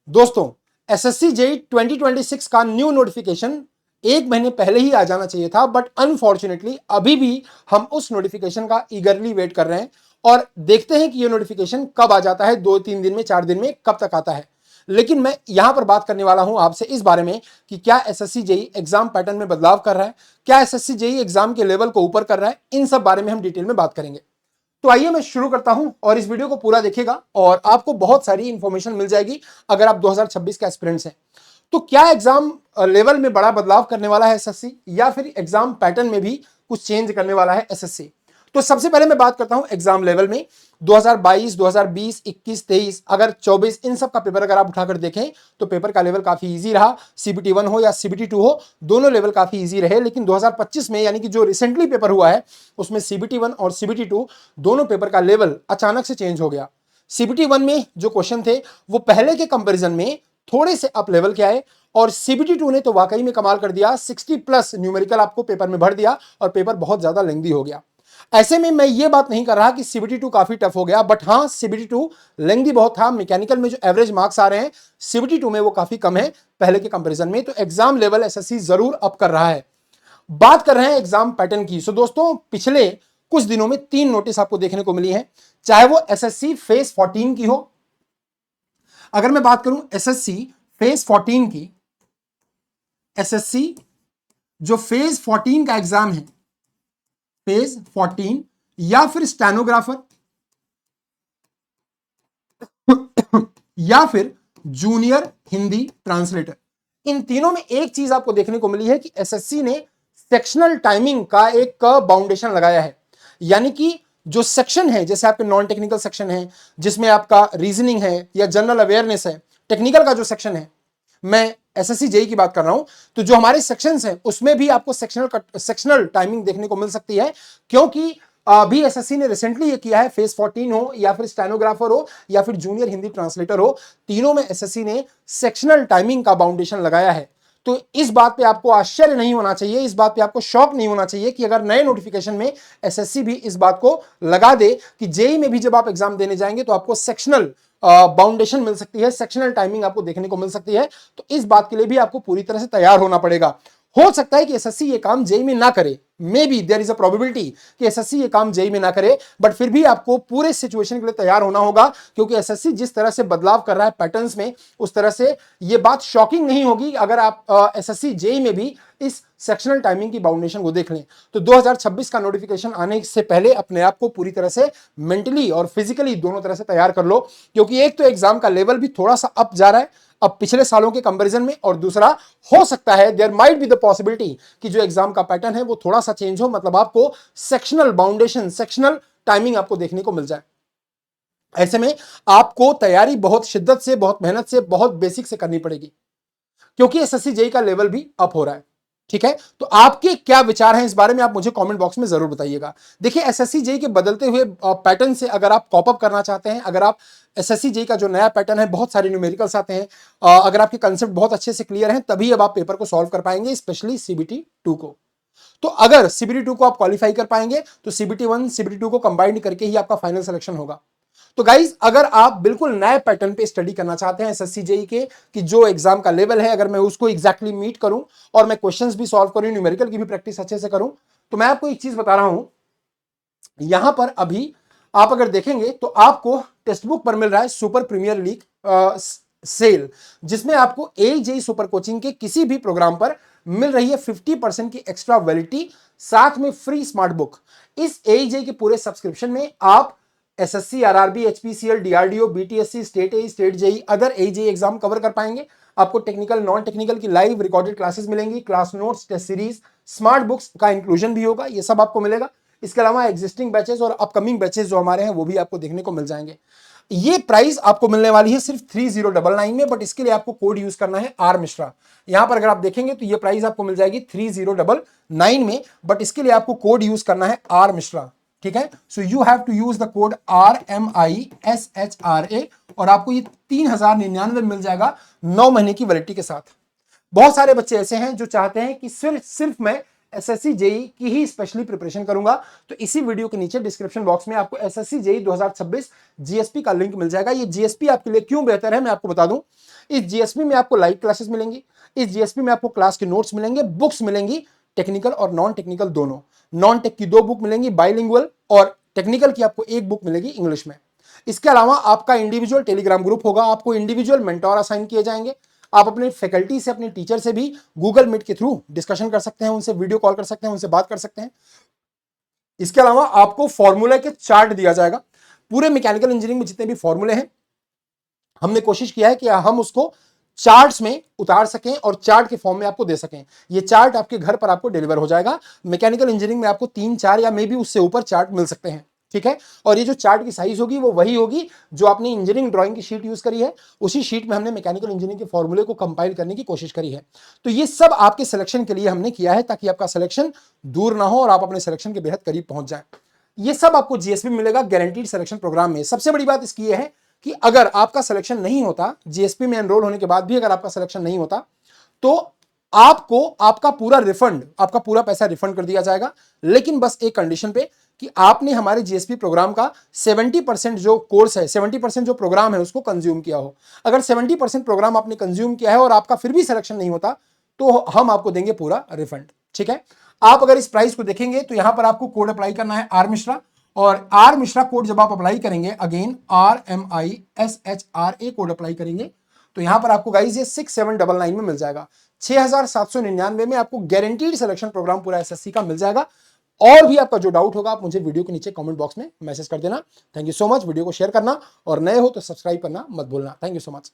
दोस्तों, SSC JEE 2026 का new notification एक महीने पहले ही आ जाना चाहिए था, बट अनफॉर्चुनेटली अभी भी हम उस नोटिफिकेशन का ईगरली वेट कर रहे हैं और देखते हैं कि यह नोटिफिकेशन कब आ जाता है, 2-3 दिन में, 4 दिन में, कब तक आता है। लेकिन मैं यहां पर बात करने वाला हूं आपसे इस बारे में कि क्या एसएससी जेईई एग्जाम पैटर्न में बदलाव कर रहा है, क्या एसएससी जेईई एग्जाम के लेवल को ऊपर कर रहा है, इन सब बारे में हम डिटेल में बात करेंगे। तो आइए मैं शुरू करता हूं और इस वीडियो को पूरा देखिएगा और आपको बहुत सारी इंफॉर्मेशन मिल जाएगी अगर आप 2026 के एस्पिरेंट्स हैं। तो क्या एग्जाम लेवल में बड़ा बदलाव करने वाला है एसएससी, या फिर एग्जाम पैटर्न में भी कुछ चेंज करने वाला है एसएससी? तो सबसे पहले मैं बात करता हूं एग्जाम लेवल में। 2022, 2020, 21, 23, अगर 24, इन सब का पेपर अगर आप उठाकर देखें तो पेपर का लेवल काफी इजी रहा। सीबीटी 1 हो या सीबीटी 2 हो, दोनों लेवल काफी इजी रहे। लेकिन 2025 में, यानी कि जो रिसेंटली पेपर हुआ है, उसमें सीबीटी 1 और सीबीटी 2 दोनों पेपर का लेवल अचानक से चेंज हो गया। सीबीटी 1 में जो क्वेश्चन थे वो पहले के कंपैरिजन में थोड़े से अप लेवल के आए, और सीबीटी 2 ने तो वाकई में कमाल कर दिया, 60 प्लस न्यूमेरिकल आपको पेपर में भर दिया और पेपर बहुत ज्यादा लेंथी हो गया। ऐसे में मैं ये बात नहीं कर रहा कि सीबीटी 2 काफी टफ हो गया, बट हां, सीबीटी 2 लेंथी बहुत था। मैकेनिकल में जो एवरेज मार्क्स आ रहे हैं सीबीटी 2 में वो काफी कम है पहले के कंपैरिजन में। तो एग्जाम लेवल एसएससी जरूर अप कर रहा है। बात कर रहे हैं एग्जाम पैटर्न की। सो दोस्तों, पिछले कुछ दिनों में 3 नोटिस आपको देखने को मिली है, चाहे वो एसएससी फेज 14 की हो। अगर मैं बात करूं एसएससी फेज 14 की, एसएससी जो फेज 14 का एग्जाम है, फेज 14, या फिर स्टेनोग्राफर, या फिर जूनियर हिंदी ट्रांसलेटर, इन तीनों में एक चीज आपको देखने को मिली है कि एसएससी ने सेक्शनल टाइमिंग का एक बाउंडेशन लगाया है। यानी कि जो सेक्शन है, जैसे आपके नॉन टेक्निकल सेक्शन है जिसमें आपका रीजनिंग है या जनरल अवेयरनेस है, टेक्निकल का जो सेक्शन है, मैं एसएससी जेईई की बात कर रहा हूं, तो जो हमारे सेक्शंस हैं उसमें भी आपको सेक्शनल टाइमिंग देखने को मिल सकती है। क्योंकि अभी एसएससी ने रिसेंटली ये किया है, फेज 14 हो या फिर स्टेनोग्राफर हो या फिर जूनियर हिंदी ट्रांसलेटर हो, तीनों में एसएससी ने सेक्शनल टाइमिंग का बाउंडेशन लगाया है। तो इस बात पे आपको आश्चर्य नहीं होना चाहिए, इस बात पे आपको शॉक नहीं होना चाहिए कि अगर नए नोटिफिकेशन में एसएससी भी इस बात को लगा दे कि जेईई में भी जब आप एग्जाम देने जाएंगे तो आपको सेक्शनल बाउंडेशन मिल सकती है, सेक्शनल टाइमिंग आपको देखने को मिल सकती है। तो इस बात के लिए भी आपको पूरी तरह से तैयार होना पड़ेगा। हो सकता है कि एसएससी ये काम जेईई में ना करे, maybe there is a probability कि एसएससी ये काम जेईई में ना करे, बट फिर भी आपको पूरे सिचुएशन के लिए तैयार होना होगा। क्योंकि एसएससी जिस तरह से बदलाव कर रहा है पैटर्न्स में, उस तरह से ये बात शॉकिंग नहीं होगी अगर आप एसएससी जेईई में भी इस सेक्शनल टाइमिंग की बाउंडेशन को देख लें। तो 2026 का नोटिफिकेशन आने से पहले अपने आप को पूरी तरह से मेंटली और फिजिकली दोनों तरह से तैयार कर लो। क्योंकि एक तो एग्जाम का लेवल भी थोड़ा सा अप जा रहा है अब पिछले सालों के कंपैरिजन में, और दूसरा हो सकता है there might be the possibility कि जो एग्जाम का पैटर्न है वो थोड़ा सा चेंज हो, मतलब आपको सेक्शनल बाउंडेशन, सेक्शनल टाइमिंग आपको देखने को मिल जाए। ऐसे में आपको तैयारी बहुत शिद्दत से, बहुत मेहनत से, बहुत बेसिक से करनी पड़ेगी, क्योंकि एसएससी जेईई का लेवल भी अप हो रहा है। ठीक है, तो आपके क्या विचार हैं इस बारे में, आप मुझे कमेंट बॉक्स में जरूर बताइएगा। देखिए, एसएससी जेईई के बदलते हुए पैटर्न से अगर आप कॉप अप करना चाहते हैं, अगर आप एसएससी जेईई का जो नया पैटर्न है, बहुत सारे न्यूमेरिकल्स आते हैं, अगर आपके कंसेप्ट बहुत अच्छे से क्लियर हैं, तभी अब आप पेपर को सॉल्व कर पाएंगे, स्पेशली सीबीटी 2 को। तो अगर सीबीटी 2 को आप क्वालिफाई कर पाएंगे तो सीबीटी 1 सीबीटी 2 को कंबाइंड करके ही आपका फाइनल सिलेक्शन होगा। तो गाइज, अगर आप बिल्कुल नए पैटर्न पे स्टडी करना चाहते हैं एसएससी जेईई के, कि जो एग्जाम का लेवल है अगर मैं उसको एग्जैक्टली मीट करूं और मैं क्वेश्चंस भी सॉल्व करूं, न्यूमेरिकल की भी प्रैक्टिस अच्छे से करूं, तो मैं आपको एक चीज बता रहा हूं। यहां पर अभी आप अगर देखेंगे तो आपको टेक्स्ट बुक पर मिल रहा है सुपर प्रीमियर लीग सेल, जिसमें आपको जेईई सुपर कोचिंग के किसी भी प्रोग्राम पर मिल रही है 50% की एक्स्ट्रा वैलिडिटी, साथ में फ्री स्मार्ट बुक। इस जेईई के पूरे सब्सक्रिप्शन में आप SSC, RRB, HPCL, DRDO, BTSC, state JEE, state JEE, other JEE exam cover कर पाएंगे। आपको टेक्निकल, नॉन टेक्निकल की लाइव रिकॉर्डेड क्लासेस मिलेंगी, class notes, test series, smart books का इंक्लूजन भी होगा, ये सब आपको मिलेगा। इसके अलावा एग्जिस्टिंग बैचेस और अपकमिंग बैचेस जो हमारे हैं वो भी आपको देखने को मिल जाएंगे। ये प्राइस आपको मिलने वाली है सिर्फ 3099 में, बट इसके लिए आपको कोड यूज करना है आर मिश्रा। यहां पर अगर आप देखेंगे तो ये प्राइस आपको मिल जाएगी 3099 में, बट इसके लिए आपको कोड यूज करना है आर मिश्रा। ठीक है, so you have to use the code RMISHRA और आपको ये 3099 मिल जाएगा 9 महीने की वैलिडिटी के साथ। बहुत सारे बच्चे ऐसे हैं जो चाहते हैं कि सिर्फ मैं एसएससी जेईई की ही स्पेशली प्रिपरेशन करूंगा, तो इसी वीडियो के नीचे डिस्क्रिप्शन बॉक्स में आपको एसएससी जेईई 2026 जीएसपी का लिंक मिल जाएगा। ये जीएसपी आपके लिए क्यों बेहतर है मैं आपको बता दूं। इस जीएसपी में आपको लाइव क्लासेस मिलेंगी, इस जीएसपी में आपको क्लास के नोट्स मिलेंगे, बुक्स मिलेंगी, टेक्निकल और नॉन टेक्निकल दोनों। नॉन टेक की 2 बुक मिलेंगी बाइलिंगुअल, और टेक्निकल की आपको 1 बुक मिलेगी इंग्लिश में। इसके अलावा आपका इंडिविजुअल टेलीग्राम ग्रुप होगा, आपको इंडिविजुअल मेंटोर असाइन किए जाएंगे। आप अपने फैकल्टी से, अपने टीचर से भी गूगल मीट के थ्रू डिस्कशन कर सकते हैं, उनसे वीडियो कॉल कर सकते हैं, उनसे बात कर सकते हैं। इसके अलावा आपको फॉर्मूला के चार्ट दिया जाएगा। पूरे मैकेनिकल इंजीनियरिंग में जितने भी फॉर्मूले हैं, हमने कोशिश किया है कि हम उसको चार्ट्स में उतार सकें और चार्ट के फॉर्म में आपको दे सकें। ये चार्ट आपके घर पर आपको डिलीवर हो जाएगा। मैकेनिकल इंजीनियरिंग में आपको 3-4 या मे बी उससे ऊपर चार्ट मिल सकते हैं, ठीक है। और ये जो चार्ट की साइज होगी वो वही होगी जो आपने इंजीनियरिंग ड्राइंग की शीट यूज करी है, उसी शीट में हमने मैकेनिकल इंजीनियरिंग के फॉर्मूले को कंपाइल करने की कोशिश करी है। तो ये सब आपके सिलेक्शन के लिए हमने किया है, ताकि आपका सिलेक्शन दूर ना हो और आप अपने सिलेक्शन के बेहद करीब पहुंच जाए। ये सब आपको जीएसपी में मिलेगा गारंटीड सिलेक्शन प्रोग्राम में। सबसे बड़ी बात इसकी है कि अगर आपका सिलेक्शन नहीं होता, जीएसपी में एनरोल होने के बाद भी अगर आपका सिलेक्शन नहीं होता, तो आपको आपका पूरा रिफंड, आपका पूरा पैसा रिफंड कर दिया जाएगा। लेकिन बस एक कंडीशन पे कि आपने हमारे जीएसपी प्रोग्राम का 70% जो कोर्स है, 70% जो प्रोग्राम है उसको कंज्यूम किया हो। अगर 70% प्रोग्राम आपने कंज्यूम किया है और आपका फिर भी सिलेक्शन नहीं होता, तो हम आपको देंगे पूरा रिफंड, ठीक है। आप अगर इस प्राइस को देखेंगे तो यहां पर आपको कोड अप्लाई करना है आर मिश्रा, और आर मिश्रा कोड जब आप अप्लाई करेंगे, अगेन RMISHRA कोड अप्लाई करेंगे, तो यहां पर आपको गाइस ये 6799 में मिल जाएगा। 6799 में आपको गारंटीड सिलेक्शन प्रोग्राम पूरा एसएससी का मिल जाएगा। और भी आपका जो डाउट होगा आप मुझे वीडियो के नीचे कमेंट बॉक्स में मैसेज कर देना। Thank you so much. Video को शेयर करना और नए हो तो सब्सक्राइब करना मत भूलना। Thank you so much.